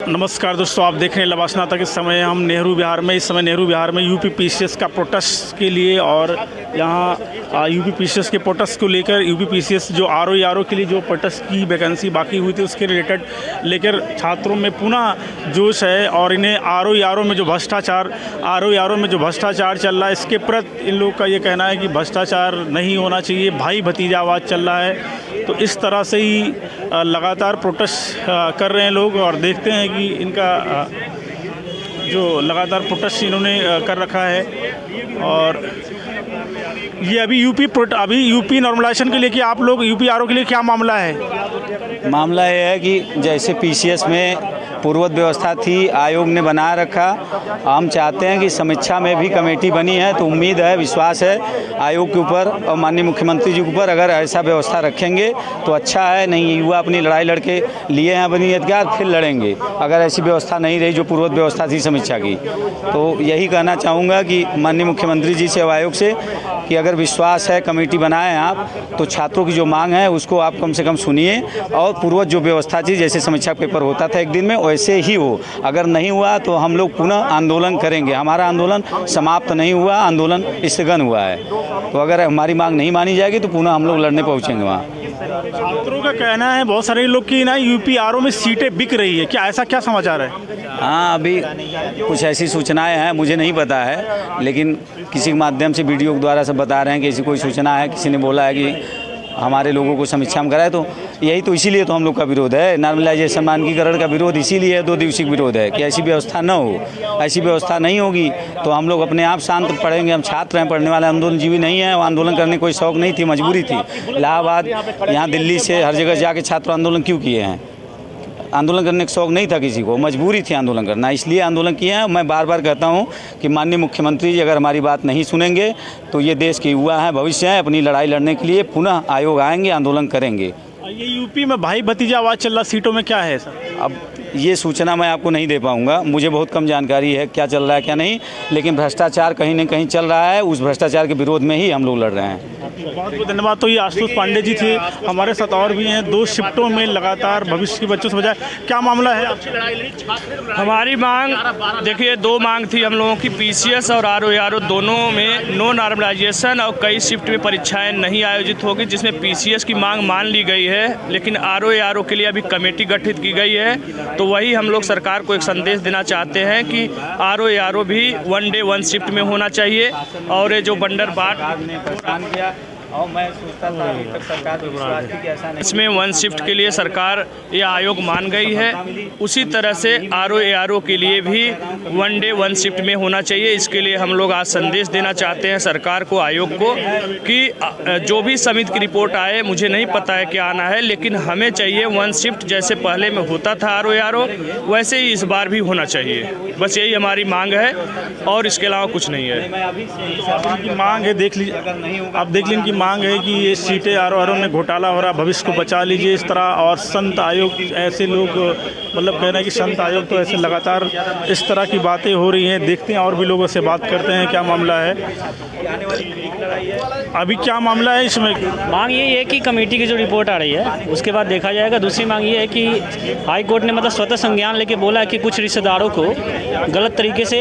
नमस्कार दोस्तों, आप देख रहे हैं लवासना तक। इस समय हम नेहरू विहार में यूपी पीसीएस का प्रोटेस्ट के लिए, और यहाँ यूपी पीसीएस के प्रोटेस्ट को लेकर यूपी पीसीएस जो आरओ के लिए जो प्रोटेस्ट की वैकेंसी बाकी हुई थी उसके रिलेटेड लेकर छात्रों में पुनः जोश है। और इन्हें आरओ में जो भ्रष्टाचार चल रहा है इसके प्रति इन लोगों का ये कहना है कि भ्रष्टाचार नहीं होना चाहिए, भाई भतीजावाद चल रहा है। तो इस तरह से ही लगातार प्रोटेस्ट कर रहे हैं लोग, और देखते हैं कि इनका जो लगातार प्रोटेस्ट इन्होंने कर रखा है। और ये अभी यूपी नॉर्मलाइजेशन के लिए कि आप लोग यूपी आरओ के लिए क्या मामला है? मामला ये है कि जैसे पीसीएस में पूर्ववत व्यवस्था थी, आयोग ने बना रखा। हम चाहते हैं कि समीक्षा में भी कमेटी बनी है, तो उम्मीद है, विश्वास है आयोग के ऊपर और माननीय मुख्यमंत्री जी के ऊपर। अगर ऐसा व्यवस्था रखेंगे तो अच्छा है, नहीं युवा अपनी लड़ाई लड़के लिए हैं अपनी एहतियात, फिर लड़ेंगे। अगर ऐसी व्यवस्था नहीं रही जो पूर्ववत व्यवस्था थी समीक्षा की, तो यही कहना चाहूँगा कि माननीय मुख्यमंत्री जी से, आयोग से, कि अगर विश्वास है, कमेटी बनाएं आप, तो छात्रों की जो मांग है उसको आप कम से कम सुनिए, और पूर्ववत जो व्यवस्था थी, जैसे समीक्षा पेपर होता था एक दिन में, वैसे ही हो। अगर नहीं हुआ तो हम लोग पुनः आंदोलन करेंगे। हमारा आंदोलन समाप्त नहीं हुआ, आंदोलन स्थगन हुआ है। तो अगर हमारी मांग नहीं मानी जाएगी तो पुनः हम लोग लड़ने पहुंचेंगे वहाँ। छात्रों का कहना है, बहुत सारे लोग की ना यूपी आरओ में सीटें बिक रही है, क्या ऐसा क्या समाचार है? हाँ, अभी कुछ ऐसी सूचनाएं हैं, मुझे नहीं पता है, लेकिन किसी के माध्यम से वीडियो के द्वारा सब बता रहे हैं कि ऐसी कोई सूचना है, किसी ने बोला है कि हमारे लोगों को समीक्षा में कराए। तो यही तो इसीलिए तो हम लोग का विरोध है, नॉर्मलाइजेशन मानकीकरण का विरोध इसीलिए है, 2 दिवसीय विरोध है कि ऐसी व्यवस्था न हो। ऐसी व्यवस्था नहीं होगी तो हम लोग अपने आप शांत पढ़ेंगे। हम छात्र हैं, पढ़ने वाले आंदोलनजीवी नहीं हैं। आंदोलन करने कोई शौक नहीं थी, मजबूरी थी। इलाहाबाद, यहाँ दिल्ली से हर जगह जाके छात्र आंदोलन क्यों किए हैं? आंदोलन करने का शौक नहीं था किसी को, मजबूरी थी आंदोलन करना, इसलिए आंदोलन किए हैं। मैं बार बार कहता हूं कि माननीय मुख्यमंत्री जी अगर हमारी बात नहीं सुनेंगे तो ये देश के युवा हैं, भविष्य हैं, अपनी लड़ाई लड़ने के लिए पुनः आयोग आएंगे, आंदोलन करेंगे। ये यूपी में भाई भतीजावाद चल रहा, सीटों में क्या है सर? अब ये सूचना मैं आपको नहीं दे पाऊंगा, मुझे बहुत कम जानकारी है क्या चल रहा है क्या नहीं, लेकिन भ्रष्टाचार कहीं न कहीं चल रहा है। उस भ्रष्टाचार के विरोध में ही हम लोग लड़ रहे हैं। बहुत बहुत धन्यवाद। तो ये आशुतोष पांडे जी थे, हमारे साथ और भी हैं। 2 शिफ्टों में लगातार भविष्य के बच्चों से बजाय क्या मामला है? हमारी मांग देखिए, 2 मांग थी हम लोगों की, पीसीएस और आरओ दोनों में नो नॉर्मलाइजेशन और कई शिफ्ट में परीक्षाएं नहीं आयोजित होगी, जिसमें पीसीएस की मांग मान ली गई है, लेकिन आरओ के लिए अभी कमेटी गठित की गई है। तो वही हम लोग सरकार को एक संदेश देना चाहते हैं कि आरओ भी 1 डे 1 शिफ्ट में होना चाहिए। और ये जो बंडर बाट और मैं सोचता था अभी तक सरकार पे विश्वास थी कि ऐसा नहीं, इसमें 1 शिफ्ट के लिए सरकार या आयोग मान गई है। उसी तरह से आरओ के लिए भी 1 डे 1 शिफ्ट में होना चाहिए। इसके लिए हम लोग आज संदेश देना चाहते हैं सरकार को, आयोग को, कि जो भी समिति की रिपोर्ट आए, मुझे नहीं पता है क्या आना है, लेकिन हमें चाहिए 1 शिफ्ट जैसे पहले में होता था आरओ, वैसे ही इस बार भी होना चाहिए। बस यही हमारी मांग है और इसके अलावा कुछ नहीं है। मांग है, देख लीजिए, आप देख लीजिए कि मांग है कि ये सीटें आरओ में घोटाला हो रहा, भविष्य को बचा लीजिए इस तरह। और संत आयोग, ऐसे लोग मतलब कहना है कि संत आयोग तो ऐसे लगातार इस तरह की बातें हो रही हैं। देखते हैं और भी लोगों से बात करते हैं क्या मामला है, अभी क्या मामला है इसमें। मांग ये है कि कमेटी की जो रिपोर्ट आ रही है उसके बाद देखा जाएगा। दूसरी मांग ये है कि हाई कोर्ट ने मतलब स्वतः संज्ञान लेके बोला है कि कुछ रिश्तेदारों को गलत तरीके से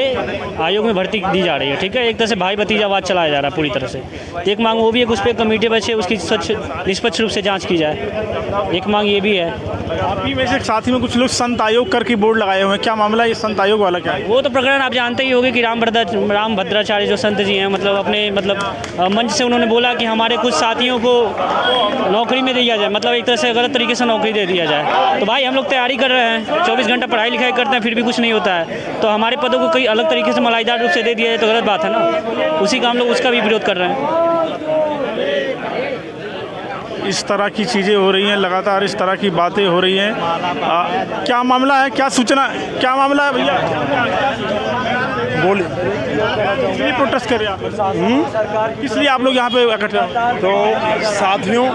आयोग में भर्ती दी जा रही है। ठीक है, एक तरह से भाई भतीजावाद चलाया जा रहा है पूरी तरह से। एक मांग वो भी है कि उस पर कमेटी बचे, उसकी निष्पक्ष रूप से जांच की जाए। एक मांग ये भी है। आप ही में से साथ ही में कुछ लोग संत आयोग करके बोर्ड लगाए हुए हैं, क्या मामला है ये संत आयोग वाला? क्या है वो तो प्रकरण आप जानते ही होंगे कि राम भद्राचार्य जो संत जी हैं, मतलब अपने मंच से उन्होंने बोला कि हमारे कुछ साथियों को नौकरी में दिया जाए, मतलब एक तरह से गलत तरीके से नौकरी दे दिया जाए। तो भाई हम लोग तैयारी कर रहे हैं, 24 घंटा पढ़ाई लिखाई करते हैं, फिर भी कुछ नहीं होता है। तो हमारे पदों को कई अलग तरीके से मलाईदार रूप से दे दिया जाए तो गलत बात है ना। उसी का हम लोग उसका भी विरोध कर रहे हैं। इस तरह की चीज़ें हो रही हैं, लगातार इस तरह की बातें हो रही हैं। क्या मामला है, क्या सूचना, क्या मामला है भैया? बोलिए, किस प्रोटेस्ट कर रहे हैं आप? किस लिए आप लोग यहाँ पे इकट्ठा? तो साथियों,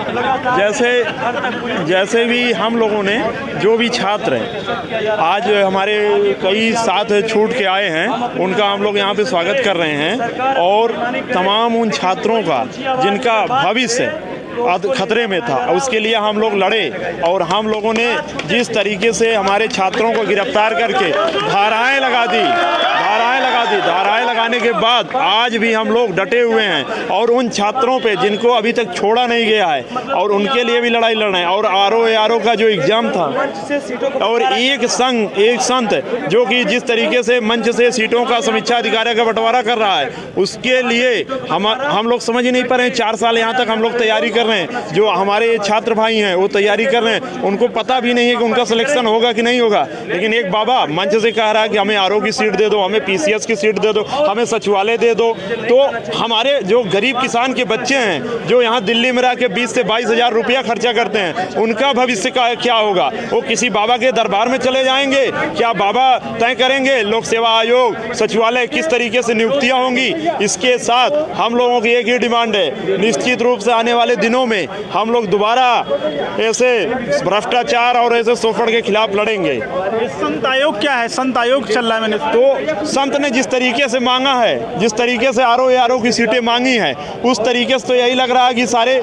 जैसे भी हम लोगों ने, जो भी छात्र हैं, आज हमारे कई साथ छूट के आए हैं, उनका हम लोग यहाँ पे स्वागत कर रहे हैं। और तमाम उन छात्रों का जिनका भविष्य खतरे में था। उसके लिए हम लोग लड़े और हम लोगों ने जिस तरीके से हमारे छात्रों को गिरफ्तार करके धाराएं लगा दी, धाराएं लगाने के बाद आज भी हम लोग डटे हुए हैं और उन छात्रों पे जिनको अभी तक छोड़ा नहीं गया है और उनके लिए भी लड़ाई लड़ रहे हैं। और आरओ का जो एग्ज़ाम था और एक संत जो कि जिस तरीके से मंच से सीटों का समीक्षा अधिकारी का बंटवारा कर रहा है, उसके लिए हम लोग समझ ही नहीं पा रहे हैं। 4 साल यहाँ तक हम लोग तैयारी कर रहे हैं, जो हमारे छात्र भाई हैं वो तैयारी कर रहे हैं, उनको पता भी नहीं है कि उनका सिलेक्शन होगा कि नहीं होगा। लेकिन एक बाबा मंच से कह रहा है कि हमें आरओ की सीट दे दो, हमें पीसीएस की सीट दे दो, हमें सचिवालय दे दो। तो हमारे जो गरीब किसान के बच्चे हैं जो यहाँ दिल्ली में रह के 20 से 22 हज़ार रुपया खर्चा करते हैं, उनका भविष्य का क्या होगा? वो किसी बाबा के दरबार में चले जाएंगे? क्या बाबा तय करेंगे लोक सेवा आयोग, सचिवालय किस तरीके से नियुक्तियां होंगी? इसके साथ हम लोगों की एक ही डिमांड है, निश्चित रूप से आने वाले दिनों में हम लोग दोबारा ऐसे भ्रष्टाचार और ऐसे शोषण के खिलाफ लड़ेंगे। संत आयोग क्या है? संत आयोग चल रहा है मैंने तो संत ने जिस तरीके से मांगा है, जिस तरीके से आरओ की सीटें मांगी हैं, उस तरीके से तो यही लग रहा है कि सारे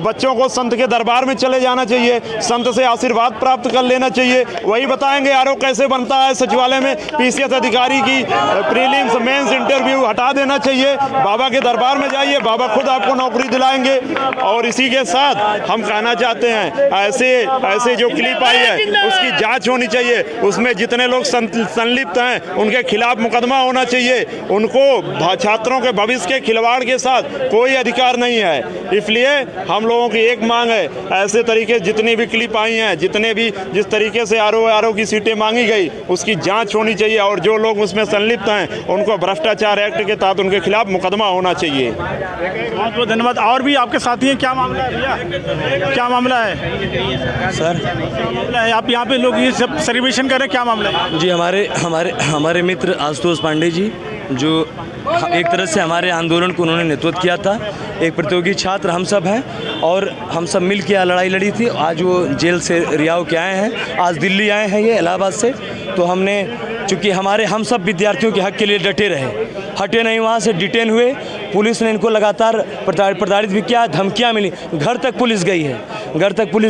बच्चों को संत के दरबार में चले जाना चाहिए, संत से आशीर्वाद प्राप्त कर लेना चाहिए, वही बताएंगे आरओ कैसे बनता है। सचिवालय में पीसीएस अधिकारी की प्रीलिम्स मेंस इंटरव्यू हटा देना चाहिए, बाबा के दरबार में जाइए, बाबा खुद आपको नौकरी दिलाएंगे। और इसी के साथ हम कहना चाहते हैं ऐसे जो क्लिप आई है उसकी जांच होनी चाहिए, उसमें जितने लोग संलिप्त हैं उनके खिलाफ मुकदमा होना चाहिए। उनको छात्रों के भविष्य के खिलवाड़ के साथ कोई अधिकार नहीं है। इसलिए हम लोगों की एक मांग है, ऐसे तरीके जितनी भी क्लिप आई हैं, जितने भी जिस तरीके से आरओ की सीटें मांगी गई उसकी जांच होनी चाहिए और जो लोग उसमें संलिप्त हैं उनको भ्रष्टाचार एक्ट के तहत उनके खिलाफ मुकदमा होना चाहिए। बहुत बहुत धन्यवाद। और भी आपके साथी हैं, क्या मामला है भैया? क्या मामला है सर? मामला है आप यहाँ पे लोग ये सब सेलिब्रेशन कर रहे हैं, क्या मामला है जी? हमारे मित्र आशुतोष पांडे जी, जो एक तरह से हमारे आंदोलन को उन्होंने नेतृत्व किया था, एक प्रतियोगी छात्र हम सब हैं और हम सब मिल के लड़ाई लड़ी थी। आज वो जेल से रिहा होकर आए हैं, आज दिल्ली आए हैं ये इलाहाबाद से। तो हमने चूँकि हम सब विद्यार्थियों के हक के लिए डटे रहे, हटे नहीं, वहाँ से डिटेन हुए, पुलिस ने इनको लगातार प्रताड़ित भी किया, धमकियाँ मिली, घर तक पुलिस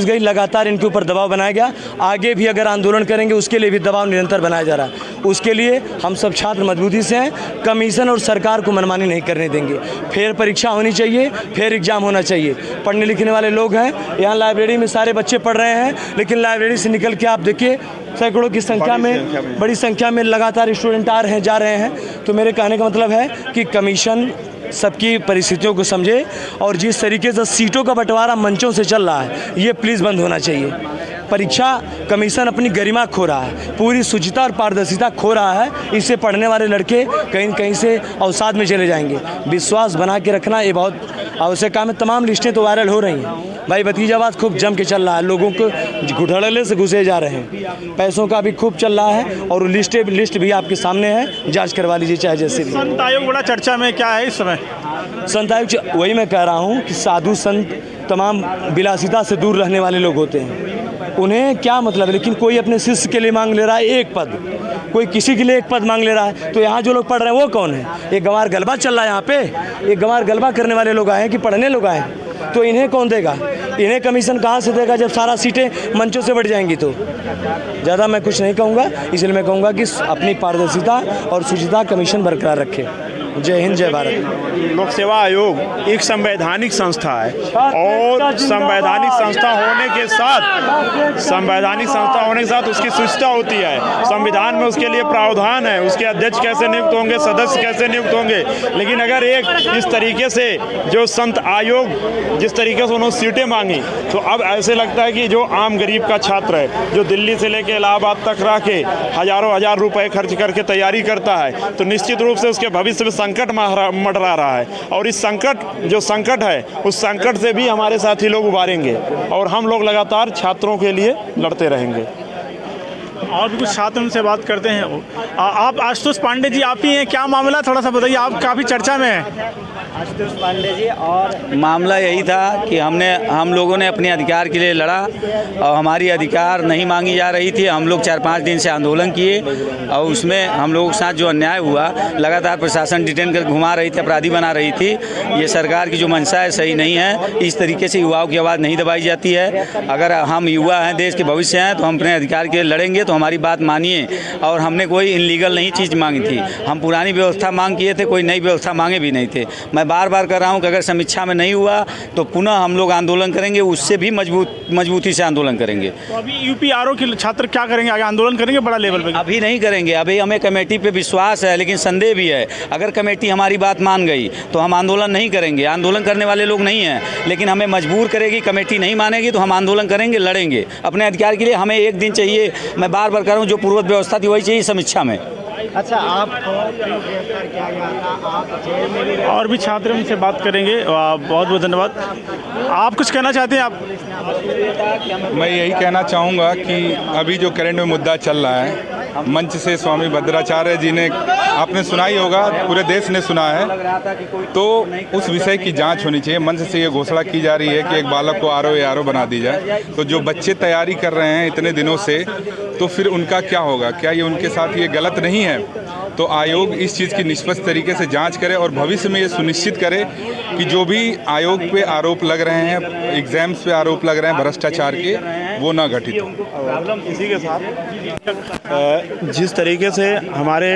गई, लगातार इनके ऊपर दबाव बनाया गया। आगे भी अगर आंदोलन करेंगे उसके लिए भी दबाव निरंतर बनाया जा रहा है। उसके लिए हम सब छात्र मजबूती से हैं, कमीशन और सरकार को मनमानी नहीं करने देंगे। फेयर परीक्षा होनी चाहिए, फेयर एग्जाम होना चाहिए। पढ़ने लिखने वाले लोग हैं, यहाँ लाइब्रेरी में सारे बच्चे पढ़ रहे हैं, लेकिन लाइब्रेरी से निकल के आप देखिए सैकड़ों की संख्या में, बड़ी संख्या में लगातार स्टूडेंट जा रहे हैं। तो मेरे कहने का मतलब है कि कमीशन सबकी परिस्थितियों को समझे और जिस तरीके से सीटों का बंटवारा मंचों से चल रहा है ये प्लीज़ बंद होना चाहिए। परीक्षा कमीशन अपनी गरिमा खो रहा है, पूरी शुचिता और पारदर्शिता खो रहा है। इससे पढ़ने वाले लड़के कहीं न कहीं से अवसाद में चले जाएंगे। विश्वास बना के रखना ये बहुत आवश्यक काम है। तमाम लिस्टें तो वायरल हो रही हैं भाई, भतीजाबाद खूब जम के चल रहा है, लोगों को घुटड़ले से घुसे जा रहे हैं, पैसों का भी खूब चल रहा है और लिस्ट भी आपके सामने है, जांच करवा लीजिए चाहे जैसे भी। संत आयोग बड़ा चर्चा में क्या है इस समय? संत आयोग, वही मैं कह रहा हूँ कि साधु संत तमाम विलासिता से दूर रहने वाले लोग होते हैं, उन्हें क्या मतलब है। लेकिन कोई अपने शिष्य के लिए मांग ले रहा है एक पद, कोई किसी के लिए एक पद मांग ले रहा है। तो यहाँ जो लोग पढ़ रहे हैं वो कौन है? एक गंवार गलबा चल रहा है यहाँ पे, एक गंवार गलबा करने वाले लोग आए हैं कि पढ़ने लोग आए हैं। तो इन्हें कौन देगा? इन्हें कमीशन कहाँ से देगा जब सारा सीटें मंचों से बढ़ जाएंगी? तो ज़्यादा मैं कुछ नहीं कहूँगा, इसलिए मैं कहूँगा कि अपनी पारदर्शिता और शुचिता कमीशन बरकरार रखे। जय हिंद, जय भारत। लोक सेवा आयोग एक संवैधानिक संस्था है और संवैधानिक संस्था होने के साथ उसकी शुचिता होती है। संविधान में उसके लिए प्रावधान है, उसके अध्यक्ष कैसे नियुक्त होंगे, सदस्य कैसे नियुक्त होंगे। लेकिन अगर एक इस तरीके से जो संत आयोग जिस तरीके से उन्होंने सीटें मांगी, तो अब ऐसे लगता है कि जो आम गरीब का छात्र है, जो दिल्ली से लेकर इलाहाबाद तक रह के हजारों हजार रुपए खर्च करके तैयारी करता है, तो निश्चित रूप से उसके भविष्य में संकट मंडरा रहा है। और इस संकट है, उस संकट से भी हमारे साथी लोग उबारेंगे और हम लोग लगातार छात्रों के लिए लड़ते रहेंगे। और भी कुछ छात्र उनसे बात करते हैं। आप आशुतोष पांडे जी आप ही हैं, क्या मामला थोड़ा सा बताइए, आप काफ़ी चर्चा में हैं। आशुतोष पांडे जी। और मामला यही था कि हम लोगों ने अपने अधिकार के लिए लड़ा और हमारी अधिकार नहीं मांगी जा रही थी। हम लोग 4-5 दिन से आंदोलन किए और उसमें हम लोगों के साथ जो अन्याय हुआ, लगातार प्रशासन डिटेन कर घुमा रही थी, अपराधी बना रही थी। ये सरकार की जो मंशा है सही नहीं है। इस तरीके से युवाओं की आवाज़ नहीं दबाई जाती है। अगर हम युवा हैं, देश के भविष्य हैं, तो हम अपने अधिकार के लिए लड़ेंगे। तो हमारी बात मानिए। और हमने कोई इनलीगल नहीं चीज़ मांगी थी, हम पुरानी व्यवस्था मांग किए थे, कोई नई व्यवस्था मांगे भी नहीं थे। मैं बार बार कर रहा हूं कि अगर समीक्षा में नहीं हुआ तो पुनः हम लोग आंदोलन करेंगे, उससे भी मजबूती से आंदोलन करेंगे। तो अभी यूपी आरओ के छात्र क्या करेंगे? आगे आंदोलन करेंगे बड़ा लेवल पे? अभी नहीं करेंगे। अभी हमें कमेटी पे विश्वास है, लेकिन संदेह भी है। अगर कमेटी हमारी बात मान गई तो हम आंदोलन नहीं करेंगे। आंदोलन करने वाले लोग नहीं हैं, लेकिन हमें मजबूर करेगी। कमेटी नहीं मानेगी तो हम आंदोलन करेंगे, लड़ेंगे अपने अधिकार के लिए। हमें एक दिन चाहिए, मैं बार बार कह रहा हूँ, जो पूर्व व्यवस्था थी वही चाहिए समीक्षा में। अच्छा, आपको गिरफ्तार किया गया था, आप जेल में भी रहे। और भी छात्र उनसे बात करेंगे। बहुत बहुत धन्यवाद। आप कुछ कहना चाहते हैं? आप? मैं यही कहना चाहूँगा कि अभी जो करंट में मुद्दा चल रहा है, मंच से स्वामी भद्राचार्य जी ने, आपने सुना ही होगा, पूरे देश ने सुना है, तो उस विषय की जांच होनी चाहिए। मंच से ये घोषणा की जा रही है कि एक बालक को आरओ बना दी जाए। तो जो बच्चे तैयारी कर रहे हैं इतने दिनों से, तो फिर उनका क्या होगा? क्या ये उनके साथ ये गलत नहीं है? तो आयोग इस चीज़ की निष्पक्ष तरीके से जांच करे और भविष्य में ये सुनिश्चित करे कि जो भी आयोग पे आरोप लग रहे हैं, एग्जाम्स पे आरोप लग रहे हैं भ्रष्टाचार के, वो ना घटित हो। इसी के साथ जिस तरीके से हमारे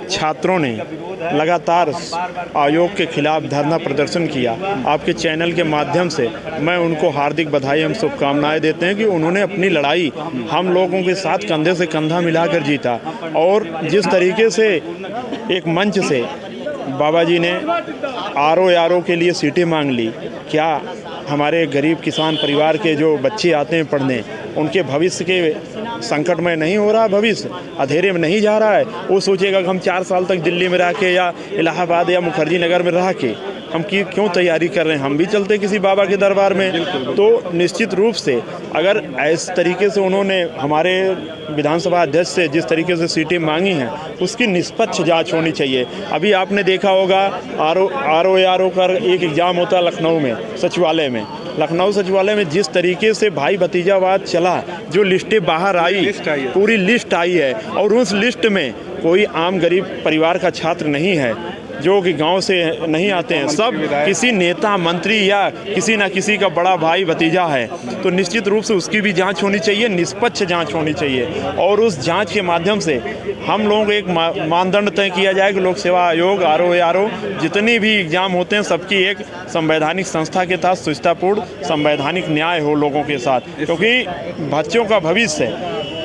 छात्रों ने लगातार आयोग के खिलाफ धरना प्रदर्शन किया, आपके चैनल के माध्यम से मैं उनको हार्दिक बधाई एवं शुभकामनाएं देते हैं कि उन्होंने अपनी लड़ाई हम लोगों के साथ कंधे से कंधा मिलाकर जीता। और जिस तरीके से एक मंच से बाबा जी ने आरओ के लिए सीटें मांग ली, क्या हमारे गरीब किसान परिवार के जो बच्चे आते हैं पढ़ने, उनके भविष्य के संकट में नहीं हो रहा, भविष्य अंधेरे में नहीं जा रहा है? वो सोचेगा कि हम 4 साल तक दिल्ली में रह के या इलाहाबाद या मुखर्जी नगर में रह के हम क्यों तैयारी कर रहे हैं? हम भी चलते किसी बाबा के दरबार में। तो निश्चित रूप से अगर इस तरीके से उन्होंने हमारे विधानसभा अध्यक्ष से जिस तरीके से सीटें मांगी हैं, उसकी निष्पक्ष जांच होनी चाहिए। अभी आपने देखा होगा आरओ का एक एग्ज़ाम होता है लखनऊ में, सचिवालय में। लखनऊ सचिवालय में जिस तरीके से भाई भतीजावाद चला, जो लिस्टें बाहर आई, पूरी लिस्ट आई है, और उस लिस्ट में कोई आम गरीब परिवार का छात्र नहीं है जो कि गांव से नहीं आते हैं। सब किसी नेता मंत्री या किसी ना किसी का बड़ा भाई भतीजा है। तो निश्चित रूप से उसकी भी जांच होनी चाहिए, निष्पक्ष जांच होनी चाहिए। और उस जांच के माध्यम से हम लोगों को एक मानदंड तय किया जाए कि लोक सेवा आयोग आरओ जितनी भी एग्जाम होते हैं, सबकी एक संवैधानिक संस्था के तहत सुचितापूर्ण संवैधानिक न्याय हो लोगों के साथ। क्योंकि बच्चों का भविष्य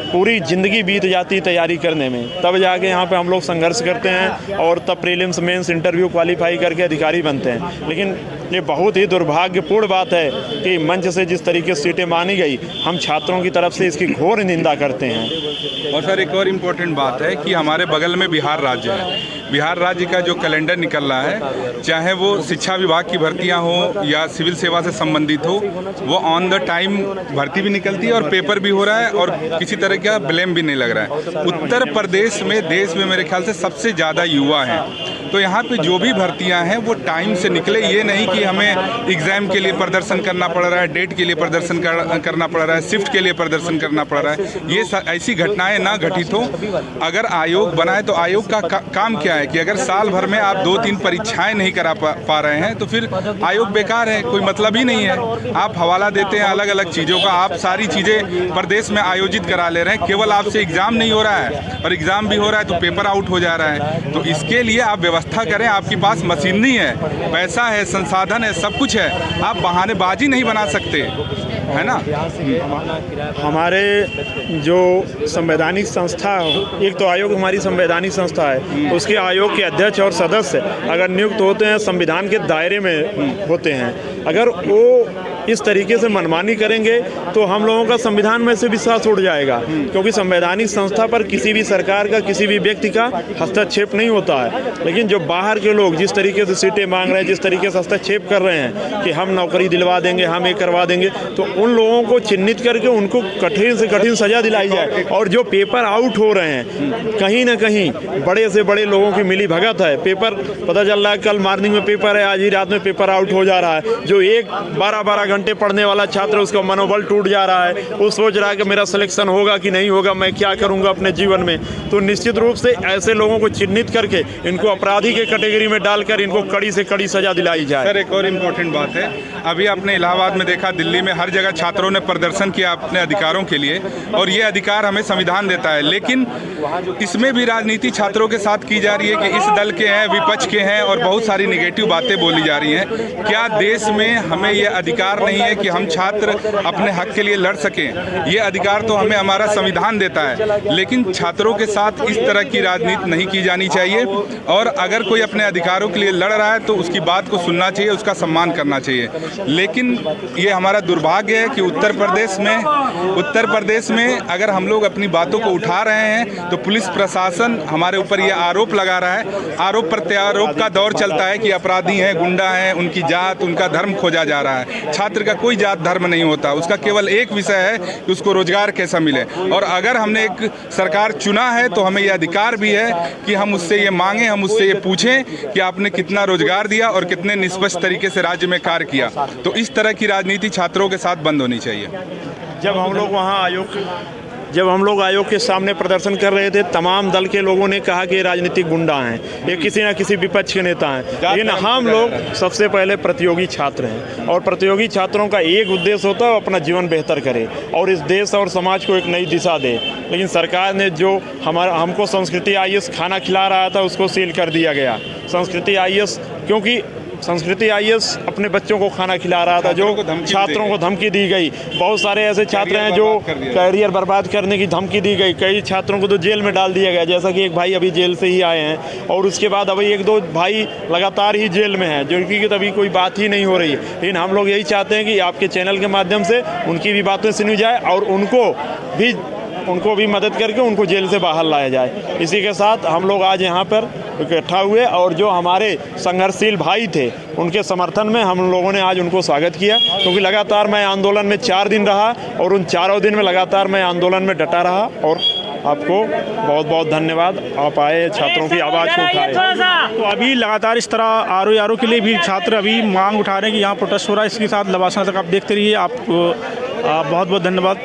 पूरी ज़िंदगी बीत जाती तैयारी करने में, तब जाके यहाँ पे हम लोग संघर्ष करते हैं और तब प्रीलिम्स मेंस इंटरव्यू क्वालिफाई करके अधिकारी बनते हैं। लेकिन ये बहुत ही दुर्भाग्यपूर्ण बात है कि मंच से जिस तरीके से सीटें मानी गई, हम छात्रों की तरफ से इसकी घोर निंदा करते हैं। और सर, एक और इम्पोर्टेंट बात है कि हमारे बगल में बिहार राज्य है। बिहार राज्य का जो कैलेंडर निकल रहा है, चाहे वो शिक्षा विभाग की भर्तियां हो या सिविल सेवा से संबंधित हो, वो ऑन द टाइम भर्ती भी निकलती है और पेपर भी हो रहा है और किसी तरह का ब्लेम भी नहीं लग रहा है। उत्तर प्रदेश में देश में मेरे ख्याल से सबसे ज़्यादा युवा हैं, तो यहाँ पे जो भी भर्तियां हैं वो टाइम से निकले। ये नहीं कि हमें एग्ज़ाम के लिए प्रदर्शन करना पड़ रहा है, डेट के लिए प्रदर्शन करना पड़ रहा है, शिफ्ट के लिए प्रदर्शन करना पड़ रहा है। ये ऐसी घटनाएं ना घटित हो। अगर आयोग बनाए तो आयोग का काम क्या है कि अगर साल भर में आप 2-3 परीक्षाएं नहीं करा पा रहे हैं तो फिर आयोग बेकार है, कोई मतलब ही नहीं है। आप हवाला देते हैं अलग अलग चीज़ों का, आप सारी चीज़ें प्रदेश में आयोजित करा ले रहे हैं, केवल आपसे एग्ज़ाम नहीं हो रहा है, और एग्ज़ाम भी हो रहा है तो पेपर आउट हो जा रहा है। तो इसके लिए आप व्यवस्था करें। आपके पास मशीनरी है, पैसा है, संसाधन है, सब कुछ है, आप बहानेबाजी नहीं बना सकते, है ना। हमारे जो संवैधानिक संस्था, एक तो आयोग हमारी संवैधानिक संस्था है, उसके आयोग के अध्यक्ष और सदस्य अगर नियुक्त होते हैं संविधान के दायरे में होते हैं। अगर वो इस तरीके से मनमानी करेंगे तो हम लोगों का संविधान में से विश्वास उड़ जाएगा, क्योंकि संवैधानिक संस्था पर किसी भी सरकार का, किसी भी व्यक्ति का हस्तक्षेप नहीं होता है। लेकिन जो बाहर के लोग जिस तरीके से सीटें मांग रहे हैं, जिस तरीके से हस्तक्षेप कर रहे हैं कि हम नौकरी दिलवा देंगे, हम ये करवा देंगे, तो उन लोगों को चिन्हित करके उनको कठिन से कठिन सजा दिलाई जाए। और जो पेपर आउट हो रहे हैं, कहीं ना कहीं बड़े से बड़े लोगों की मिली भगत है। पेपर पता चल रहा है, कल मॉर्निंग में पेपर है, आज ही रात में पेपर आउट हो जा रहा है। जो एक 12-12 घंटे पढ़ने वाला छात्र, उसका मनोबल टूट जा रहा है, वो सोच रहा है कि मेरा सिलेक्शन होगा कि नहीं होगा, मैं क्या करूंगा अपने जीवन में। तो निश्चित रूप से ऐसे लोगों को चिन्हित करके इनको अपराधी के कैटेगरी में डालकर इनको कड़ी से कड़ी सजा दिलाई जाए। सर, एक और इम्पोर्टेंट बात है, अभी आपने इलाहाबाद में देखा, दिल्ली में हर जगह छात्रों ने प्रदर्शन किया अपने अधिकारों के लिए, और ये अधिकार हमें संविधान देता है। लेकिन इसमें भी राजनीति छात्रों के साथ की जा रही है कि इस दल के हैं, विपक्ष के हैं, और बहुत सारी निगेटिव बातें बोली जा रही हैं। क्या देश में हमें ये अधिकार नहीं है कि हम छात्र अपने हक के लिए लड़ सकें? ये अधिकार तो हमें हमारा संविधान देता है, लेकिन छात्रों के साथ इस तरह की राजनीति नहीं की जानी चाहिए। और अगर कोई अपने अधिकारों के लिए लड़ रहा है तो उसकी बात को सुनना चाहिए, उसका सम्मान करना चाहिए। लेकिन ये हमारा दुर्भाग्य है कि उत्तर प्रदेश में अगर हम लोग अपनी बातों को उठा रहे हैं तो पुलिस प्रशासन हमारे ऊपर ये आरोप लगा रहा है। आरोप प्रत्यारोप का दौर चलता है कि अपराधी हैं, गुंडा हैं, उनकी जात, उनका धर्म खोजा जा रहा है। छात्र का कोई जात धर्म नहीं होता, उसका केवल एक विषय है कि उसको रोजगार कैसा मिले। और अगर हमने एक सरकार चुना है तो हमें यह अधिकार भी है कि हम उससे ये मांगें, हम उससे ये पूछें कि आपने कितना रोजगार दिया और कितने निष्पक्ष तरीके से राज्य में कार्य किया। तो इस तरह की राजनीति छात्रों के साथ बंद होनी चाहिए। जब हम लोग आयोग के सामने प्रदर्शन कर रहे थे, तमाम दल के लोगों ने कहा कि ये राजनीतिक गुंडा हैं, ये किसी न किसी विपक्ष के नेता हैं। लेकिन हम लोग सबसे पहले प्रतियोगी छात्र हैं, और प्रतियोगी छात्रों का एक उद्देश्य होता है, अपना जीवन बेहतर करे और इस देश और समाज को एक नई दिशा दे। लेकिन सरकार ने जो हमको संस्कृति IAS खाना खिला रहा था, उसको सील कर दिया गया। संस्कृति IAS, क्योंकि संस्कृति IAS अपने बच्चों को खाना खिला रहा था, जो छात्रों को धमकी दी गई। बहुत सारे ऐसे छात्र हैं जो कैरियर बर्बाद करने की धमकी दी गई। कई छात्रों को तो जेल में डाल दिया गया, जैसा कि एक भाई अभी जेल से ही आए हैं, और उसके बाद अभी 1-2 भाई लगातार ही जेल में हैं, जिनकी की तभी कोई बात ही नहीं हो रही है। लेकिन हम लोग यही चाहते हैं कि आपके चैनल के माध्यम से उनकी भी बातें सुनी जाए और उनको भी मदद करके उनको जेल से बाहर लाया जाए। इसी के साथ हम लोग आज यहाँ पर इकट्ठा हुए, और जो हमारे संघर्षशील भाई थे उनके समर्थन में हम लोगों ने आज उनको स्वागत किया, क्योंकि लगातार मैं आंदोलन में 4 दिन रहा, और उन 4 दिन में लगातार मैं आंदोलन में डटा रहा। और आपको बहुत बहुत धन्यवाद, आप आए, छात्रों की आवाज़ को उठाए। तो अभी लगातार इस तरह आरो के लिए भी छात्र अभी मांग उठा रहे हैं कि यहाँ प्रोटेस्ट हो रहा है। इसके साथ लवासा तक आप देखते रहिए। आपको बहुत बहुत धन्यवाद।